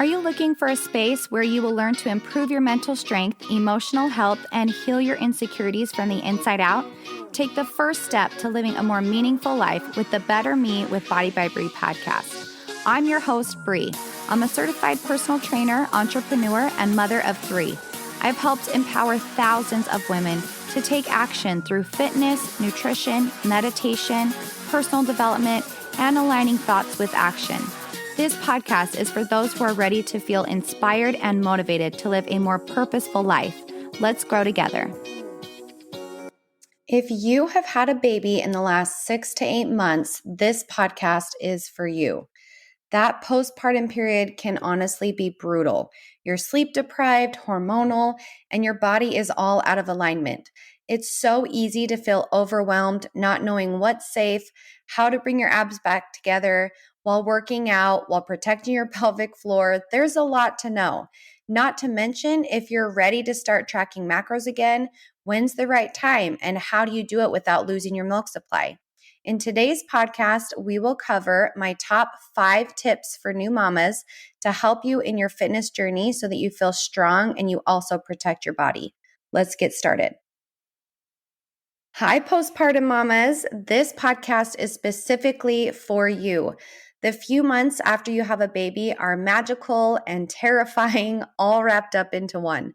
Are you looking for a space where you will learn to improve your mental strength, emotional health, and heal your insecurities from the inside out? Take the first step to living a more meaningful life with the Better Me with Body by Bree podcast. I'm your host, Bree. I'm a certified personal trainer, entrepreneur, and mother of 3. I've helped empower thousands of women to take action through fitness, nutrition, meditation, personal development, and aligning thoughts with action. This podcast is for those who are ready to feel inspired and motivated to live a more purposeful life. Let's grow together. If you have had a baby in the last 6 to 8 months, this podcast is for you. That postpartum period can honestly be brutal. You're sleep deprived, hormonal, and your body is all out of alignment. It's so easy to feel overwhelmed, not knowing what's safe, how to bring your abs back together while working out, while protecting your pelvic floor. There's a lot to know. Not to mention, if you're ready to start tracking macros again, when's the right time and how do you do it without losing your milk supply? In today's podcast, we will cover my top 5 tips for new mamas to help you in your fitness journey so that you feel strong and you also protect your body. Let's get started. Hi, postpartum mamas. This podcast is specifically for you. The few months after you have a baby are magical and terrifying, all wrapped up into one.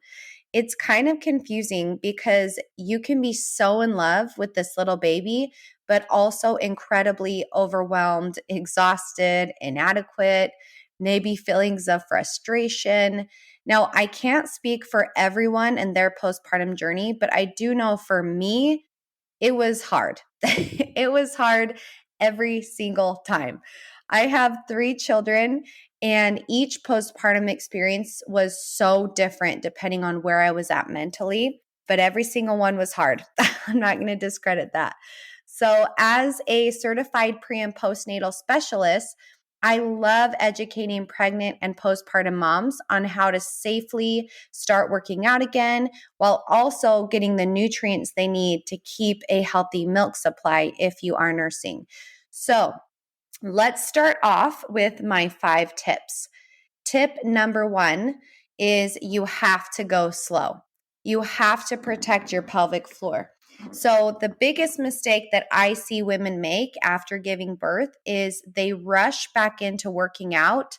It's kind of confusing because you can be so in love with this little baby, but also incredibly overwhelmed, exhausted, inadequate, maybe feelings of frustration. Now, I can't speak for everyone and their postpartum journey, but I do know for me, it was hard. It was hard every single time. I have 3 children, and each postpartum experience was so different depending on where I was at mentally, but every single one was hard. I'm not going to discredit that. So, as a certified pre and postnatal specialist, I love educating pregnant and postpartum moms on how to safely start working out again while also getting the nutrients they need to keep a healthy milk supply if you are nursing. So, let's start off with my 5 tips. Tip number 1 is you have to go slow. You have to protect your pelvic floor. So the biggest mistake that I see women make after giving birth is they rush back into working out,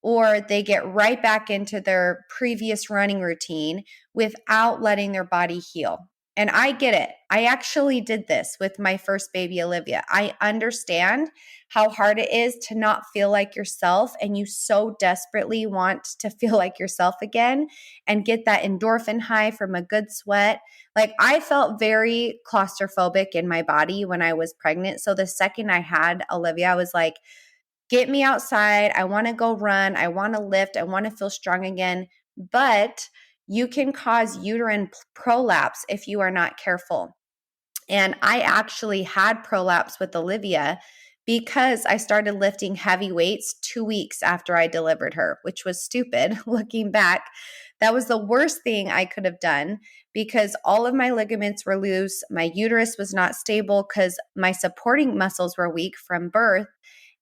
or they get right back into their previous running routine without letting their body heal. And I get it. I actually did this with my first baby, Olivia. I understand how hard it is to not feel like yourself, and you so desperately want to feel like yourself again and get that endorphin high from a good sweat. Like, I felt very claustrophobic in my body when I was pregnant. So the second I had Olivia, I was like, get me outside. I want to go run. I want to lift. I want to feel strong again. But you can cause uterine prolapse if you are not careful. And I actually had prolapse with Olivia because I started lifting heavy weights 2 weeks after I delivered her, which was stupid looking back. That was the worst thing I could have done because all of my ligaments were loose. My uterus was not stable because my supporting muscles were weak from birth,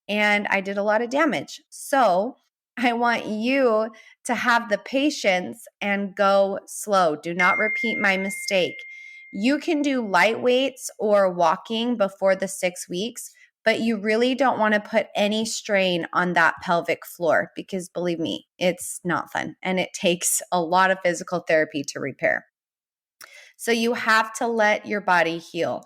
and I did a lot of damage. So I want you to have the patience and go slow. Do not repeat my mistake. You can do light weights or walking before the 6 weeks, but you really don't want to put any strain on that pelvic floor because, believe me, it's not fun and it takes a lot of physical therapy to repair. So you have to let your body heal.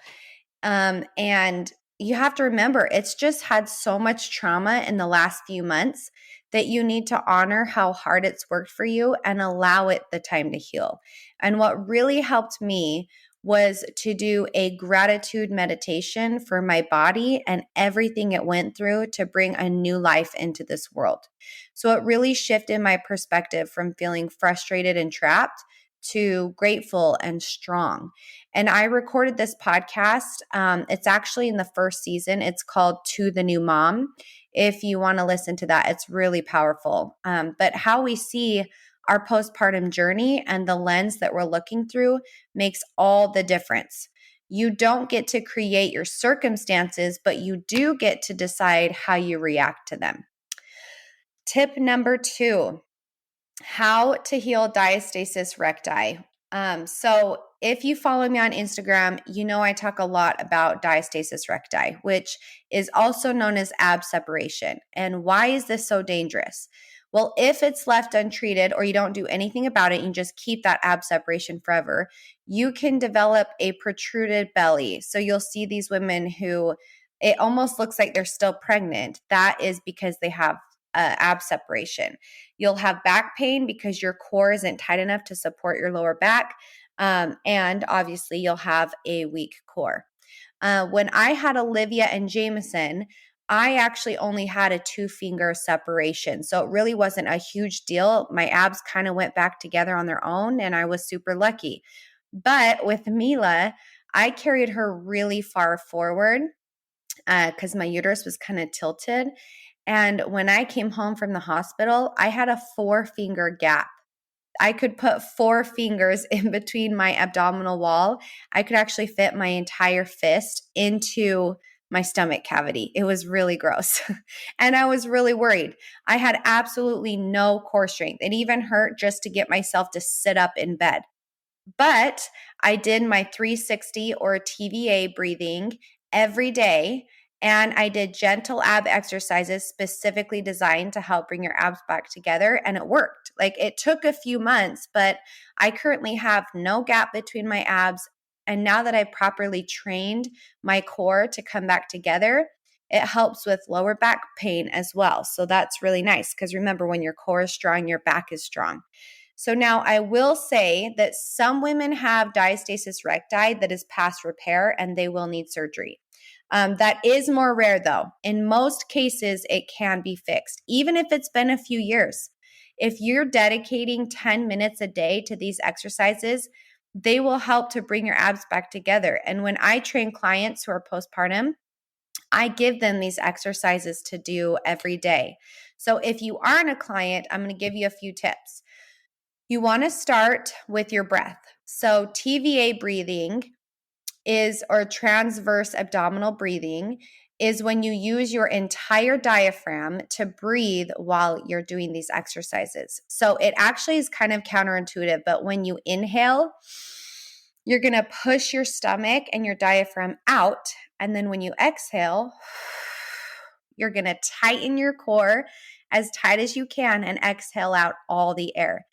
And you have to remember, it's just had so much trauma in the last few months that you need to honor how hard it's worked for you and allow it the time to heal. And what really helped me was to do a gratitude meditation for my body and everything it went through to bring a new life into this world. So it really shifted my perspective from feeling frustrated and trapped to grateful and strong. And I recorded this podcast. It's actually in the first season. It's called To the New Mom. If you want to listen to that, it's really powerful. But how we see our postpartum journey and the lens that we're looking through makes all the difference. You don't get to create your circumstances, but you do get to decide how you react to them. Tip number 2, how to heal diastasis recti. So if you follow me on Instagram, you know I talk a lot about diastasis recti, which is also known as ab separation. And why is this so dangerous? Well, if it's left untreated or you don't do anything about it and you just keep that ab separation forever, you can develop a protruded belly. So you'll see these women who it almost looks like they're still pregnant. That is because they have ab separation. You'll have back pain because your core isn't tight enough to support your lower back. And obviously, you'll have a weak core. When I had Olivia and Jameson, I actually only had a 2-finger separation. So it really wasn't a huge deal. My abs kind of went back together on their own, and I was super lucky. But with Mila, I carried her really far forward because my uterus was kind of tilted. And when I came home from the hospital, I had a 4-finger gap. I could put 4 fingers in between my abdominal wall. I could actually fit my entire fist into my stomach cavity. It was really gross. And I was really worried. I had absolutely no core strength. It even hurt just to get myself to sit up in bed. But I did my 360 or TVA breathing every day. And I did gentle ab exercises specifically designed to help bring your abs back together. And it worked. Like it took a few months, but I currently have no gap between my abs. And now that I've properly trained my core to come back together, it helps with lower back pain as well. So that's really nice because remember, when your core is strong, your back is strong. So now I will say that some women have diastasis recti that is past repair and they will need surgery. That is more rare though. In most cases, it can be fixed, even if it's been a few years. If you're dedicating 10 minutes a day to these exercises, they will help to bring your abs back together. And when I train clients who are postpartum, I give them these exercises to do every day. So if you aren't a client, I'm going to give you a few tips. You want to start with your breath. So TVA breathing or transverse abdominal breathing is when you use your entire diaphragm to breathe while you're doing these exercises. So it actually is kind of counterintuitive, but when you inhale, you're going to push your stomach and your diaphragm out. And then when you exhale, you're going to tighten your core as tight as you can and exhale out all the air.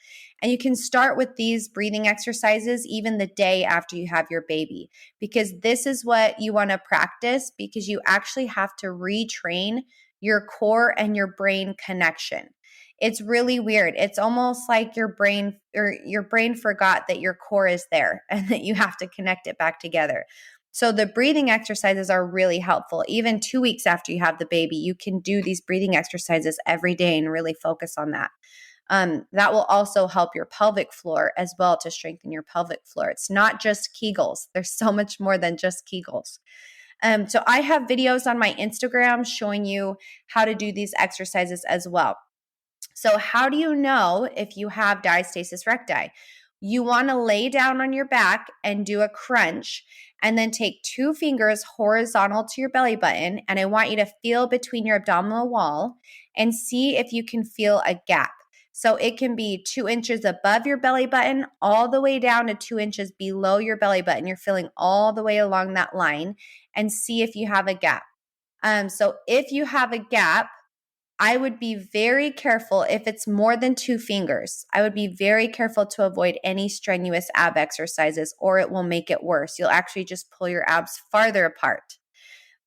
And you can start with these breathing exercises even the day after you have your baby, because this is what you want to practice, because you actually have to retrain your core and your brain connection. It's really weird. It's almost like your brain forgot that your core is there and that you have to connect it back together. So the breathing exercises are really helpful. Even 2 weeks after you have the baby, you can do these breathing exercises every day and really focus on that. That will also help your pelvic floor as well, to strengthen your pelvic floor. It's not just Kegels. There's so much more than just Kegels. So I have videos on my Instagram showing you how to do these exercises as well. So how do you know if you have diastasis recti? You want to lay down on your back and do a crunch, and then take 2 fingers horizontal to your belly button. And I want you to feel between your abdominal wall and see if you can feel a gap. So it can be 2 inches above your belly button, all the way down to 2 inches below your belly button. You're feeling all the way along that line, and see if you have a gap. So if you have a gap, I would be very careful. If it's more than 2 fingers, I would be very careful to avoid any strenuous ab exercises, or it will make it worse. You'll actually just pull your abs farther apart.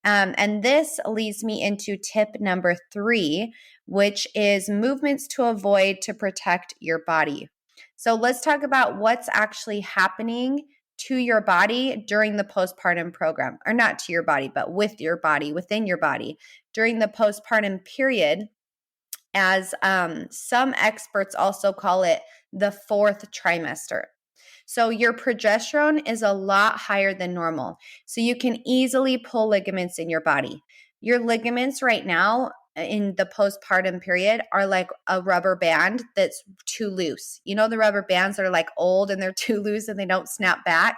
And this leads me into tip number 3, which is movements to avoid to protect your body. So let's talk about what's actually happening to your body during the postpartum program, or not to your body, but with your body, within your body during the postpartum period, as some experts also call it, the 4th trimester. So your progesterone is a lot higher than normal. So you can easily pull ligaments in your body. Your ligaments right now in the postpartum period are like a rubber band that's too loose. You know, the rubber bands that are like old and they're too loose and they don't snap back.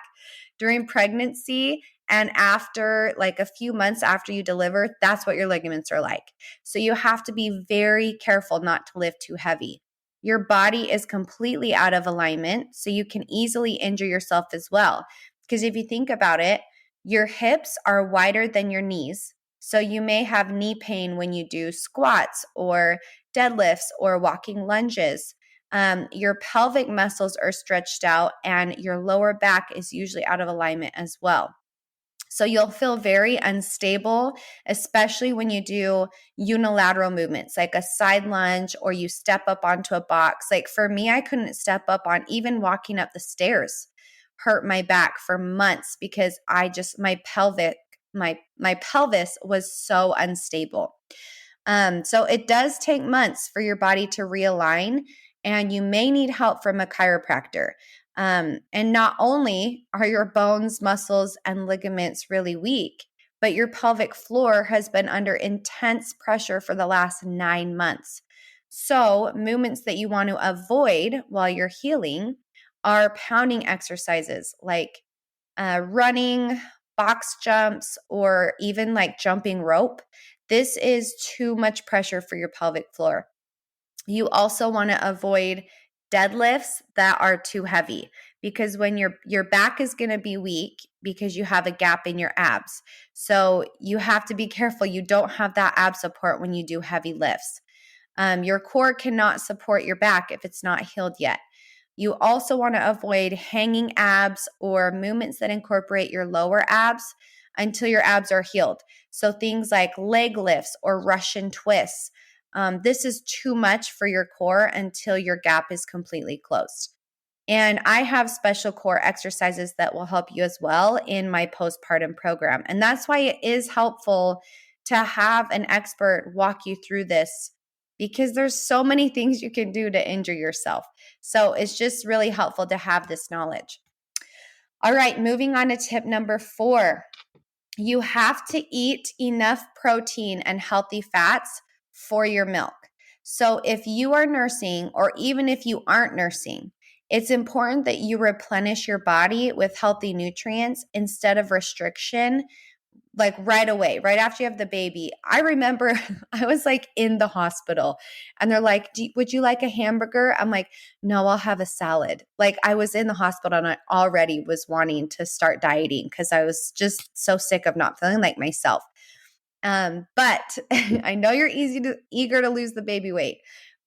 During pregnancy And after like a few months after you deliver, that's what your ligaments are like. So you have to be very careful not to lift too heavy. Your body is completely out of alignment, so you can easily injure yourself as well. Because if you think about it, your hips are wider than your knees. So you may have knee pain when you do squats or deadlifts or walking lunges. Your pelvic muscles are stretched out and your lower back is usually out of alignment as well. So you'll feel very unstable, especially when you do unilateral movements like a side lunge or you step up onto a box. Like for me, I couldn't step up on even walking up the stairs, hurt my back for months because my pelvis was so unstable. So it does take months for your body to realign, and you may need help from a chiropractor. And not only are your bones, muscles, and ligaments really weak, but your pelvic floor has been under intense pressure for the last 9 months. So, movements that you want to avoid while you're healing are pounding exercises like running, box jumps, or even like jumping rope. This is too much pressure for your pelvic floor. You also want to avoid deadlifts that are too heavy because when your back is going to be weak because you have a gap in your abs. So you have to be careful you don't have that ab support when you do heavy lifts. Your core cannot support your back if it's not healed yet. You also want to avoid hanging abs or movements that incorporate your lower abs until your abs are healed. So things like leg lifts or Russian twists. This is too much for your core until your gap is completely closed. And I have special core exercises that will help you as well in my postpartum program. And that's why it is helpful to have an expert walk you through this because there's so many things you can do to injure yourself. So it's just really helpful to have this knowledge. All right, moving on to tip number 4. You have to eat enough protein and healthy fats for your milk. So if you are nursing, or even if you aren't nursing, it's important that you replenish your body with healthy nutrients instead of restriction, like right away, right after you have the baby. I remember I was like in the hospital and they're like, would you like a hamburger? I'm like, no, I'll have a salad. Like I was in the hospital and I already was wanting to start dieting because I was just so sick of not feeling like myself. But I know you're eager to lose the baby weight,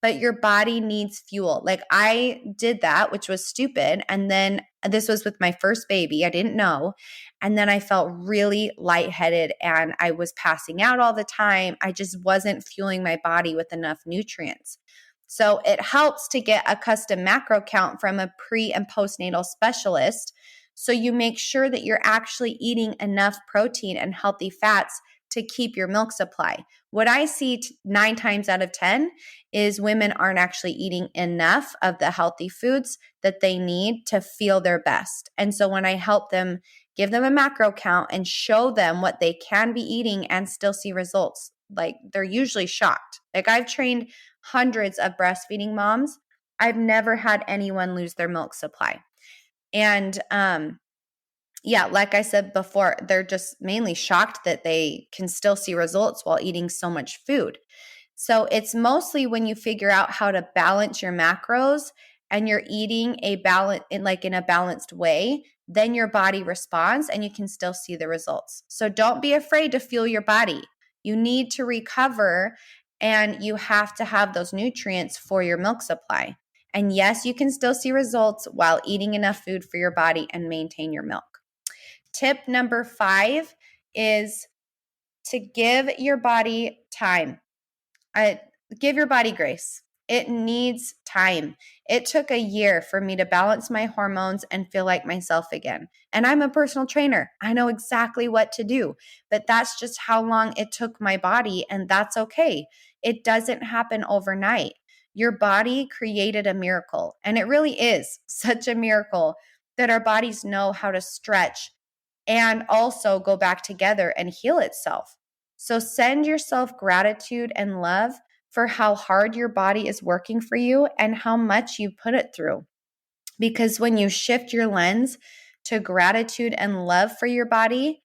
but your body needs fuel. Like I did that, which was stupid. And then this was with my first baby. I didn't know. And then I felt really lightheaded and I was passing out all the time. I just wasn't fueling my body with enough nutrients. So it helps to get a custom macro count from a pre and postnatal specialist. So you make sure that you're actually eating enough protein and healthy fats to keep your milk supply. What I see 9 times out of 10 is women aren't actually eating enough of the healthy foods that they need to feel their best. And so when I help them, give them a macro count and show them what they can be eating and still see results, like they're usually shocked. Like I've trained hundreds of breastfeeding moms. I've never had anyone lose their milk supply. And yeah, like I said before, they're just mainly shocked that they can still see results while eating so much food. So it's mostly when you figure out how to balance your macros and you're eating in a balanced way, then your body responds and you can still see the results. So don't be afraid to fuel your body. You need to recover and you have to have those nutrients for your milk supply. And yes, you can still see results while eating enough food for your body and maintain your milk. Tip number 5 is to give your body time. Give your body grace. It needs time. It took a year for me to balance my hormones and feel like myself again. And I'm a personal trainer. I know exactly what to do, but that's just how long it took my body, and that's okay. It doesn't happen overnight. Your body created a miracle, and it really is such a miracle that our bodies know how to stretch and also go back together and heal itself. So send yourself gratitude and love for how hard your body is working for you and how much you put it through. Because when you shift your lens to gratitude and love for your body,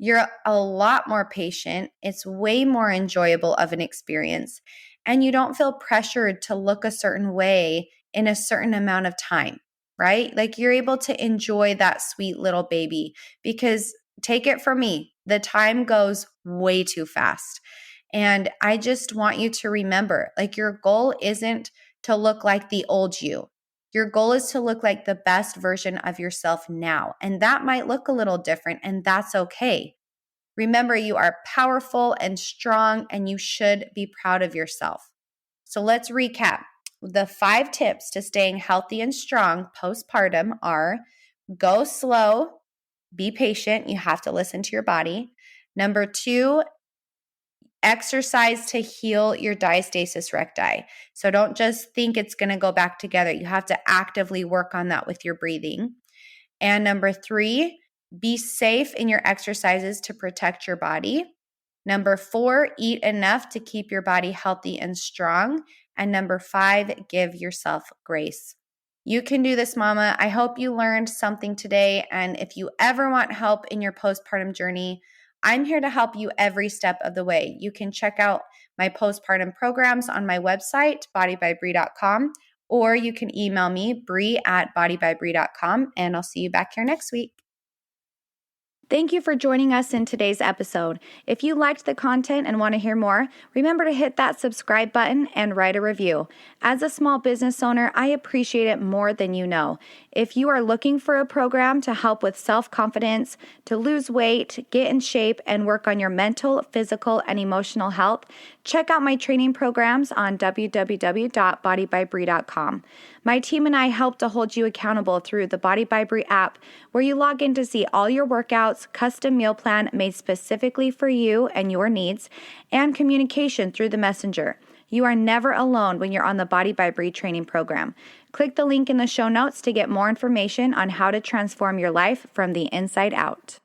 You're a lot more patient. It's way more enjoyable of an experience. And you don't feel pressured to look a certain way in a certain amount of time, right? Like you're able to enjoy that sweet little baby because take it from me, the time goes way too fast. And I just want you to remember, like your goal isn't to look like the old you. Your goal is to look like the best version of yourself now. And that might look a little different, and that's okay. Remember, you are powerful and strong, and you should be proud of yourself. So let's recap. The 5 tips to staying healthy and strong postpartum are go slow, be patient. You have to listen to your body. Number 2, exercise to heal your diastasis recti. So don't just think it's going to go back together. You have to actively work on that with your breathing. And number 3, be safe in your exercises to protect your body. Number 4, eat enough to keep your body healthy and strong. And number 5, give yourself grace. You can do this, mama. I hope you learned something today. And if you ever want help in your postpartum journey, I'm here to help you every step of the way. You can check out my postpartum programs on my website, bodybybree.com, or you can email me, Bree@bodybybree.com, and I'll see you back here next week. Thank you for joining us in today's episode. If you liked the content and want to hear more, remember to hit that subscribe button and write a review. As a small business owner, I appreciate it more than you know. If you are looking for a program to help with self-confidence, to lose weight, get in shape, and work on your mental, physical, and emotional health, check out my training programs on www.bodybybree.com. My team and I help to hold you accountable through the Body by Bree app, where you log in to see all your workouts, custom meal plan made specifically for you and your needs, and communication through the messenger. You are never alone when you're on the Body by Bree training program. Click the link in the show notes to get more information on how to transform your life from the inside out.